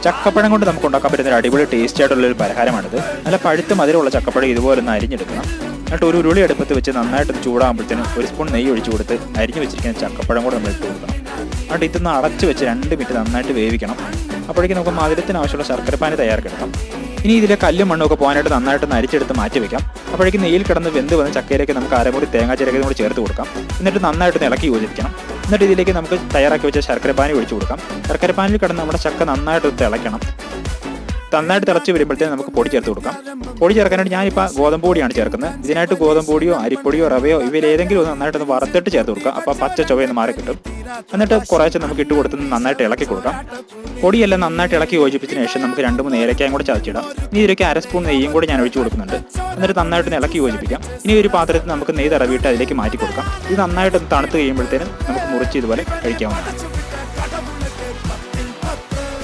ചക്കപ്പഴം കൊണ്ട് നമുക്ക് ഉണ്ടാക്കാൻ പറ്റുന്ന ഒരു അടിപൊളി ടേസ്റ്റി ആയിട്ടുള്ളൊരു പലഹാരമാണിത്. നല്ല പഴുത്ത മധുരമുള്ള ചക്കപ്പഴം ഇതുപോലെ ഒന്ന് അരിഞ്ഞെടുക്കണം. എന്നിട്ട് ഒരു ഉരുളി അടുപ്പത്ത് വെച്ച് നന്നായിട്ട് ചൂടാകുമ്പോഴത്തേനും ഒരു സ്പൂൺ നെയ്യ് ഒഴിച്ച് കൊടുത്ത് അരിഞ്ഞ് വെച്ചിരിക്കുന്ന ചക്കപ്പഴം കൂടെ നമ്മൾ ഇട്ട് കൊടുക്കണം. എന്നിട്ട് ഇതൊന്ന് അടച്ച് വെച്ച് 2 മിനിറ്റ് നന്നായിട്ട് വേവിക്കണം. അപ്പോഴേക്കും നമുക്ക് മധുരത്തിന് ആവശ്യമുള്ള ശർക്കരപ്പാനി തയ്യാറാക്കിയെടുക്കാം. ഇനി ഇതിലെ കല്ലും മണ്ണൊക്കെ പോകാനായിട്ട് നന്നായിട്ട് അരിച്ചെടുത്ത് മാറ്റി വെക്കാം. അപ്പോഴേക്കും നെയ്യിൽ കിടന്ന് വെന്ത് വന്ന ചക്കയിലേക്ക് നമുക്ക് അരമുറി തേങ്ങാ ചിരകിയതും കൂടി ചേർത്ത് കൊടുക്കാം. എന്നിട്ട് നന്നായിട്ട് ഇളക്കി യോജിപ്പിക്കണം. എന്നിട്ട് ഇതിലേക്ക് നമുക്ക് തയ്യാറാക്കി വെച്ച ശർക്കരപ്പാനി ഒഴിച്ചു കൊടുക്കാം. ശർക്കരപ്പാനിൽ കിടന്ന് നമ്മുടെ ചക്ക നന്നായിട്ട് തിളയ്ക്കണം. നന്നായിട്ട് തിളച്ച് വരുമ്പോഴത്തേക്കും നമുക്ക് പൊടി ചേർത്ത് കൊടുക്കാം. പൊടി ചേർക്കാനായിട്ട് ഞാനിപ്പോൾ ഗോതമ്പ് പൊടിയാണ് ചേർക്കുന്നത്. ഇതിനായിട്ട് ഗോതമ്പ് പൊടിയോ അരിപ്പൊടിയോ റവയോ ഇവയിൽ ഏതെങ്കിലും ഒന്ന് നന്നായിട്ടൊന്ന് വറുത്തിട്ട് ചേർത്ത് കൊടുക്കാം. അപ്പോൾ പച്ച ചൊവയൊന്ന് മാറി കിട്ടും. എന്നിട്ട് കുറേശ്ശെ നമുക്ക് ഇട്ട് കൊടുത്ത് നന്നായിട്ട് ഇളക്കി കൊടുക്കാം. പൊടിയെല്ലാം നന്നായിട്ട് ഇളക്കി യോജിപ്പിച്ചതിന് ശേഷം നമുക്ക് 2-3 ഏലക്കായും കൂടെ ചതച്ചിടാം. ഇനി ഇതിലേക്ക് അര സ്പൂൺ നെയ്യും കൂടി ഞാൻ ഒഴിച്ചു കൊടുക്കുന്നുണ്ട്. എന്നിട്ട് നന്നായിട്ട് ഇളക്കി യോജിപ്പിക്കാം. ഇനി ഒരു പാത്രത്തിൽ നമുക്ക് നെയ്യ് തടവിയിട്ട് അതിലേക്ക് മാറ്റി കൊടുക്കാം. ഇത് നന്നായിട്ട് തണുത്ത് കഴിയുമ്പോഴത്തേനും നമുക്ക് മുറിച്ച് ഇതുപോലെ കഴിക്കാവുന്നതാണ്.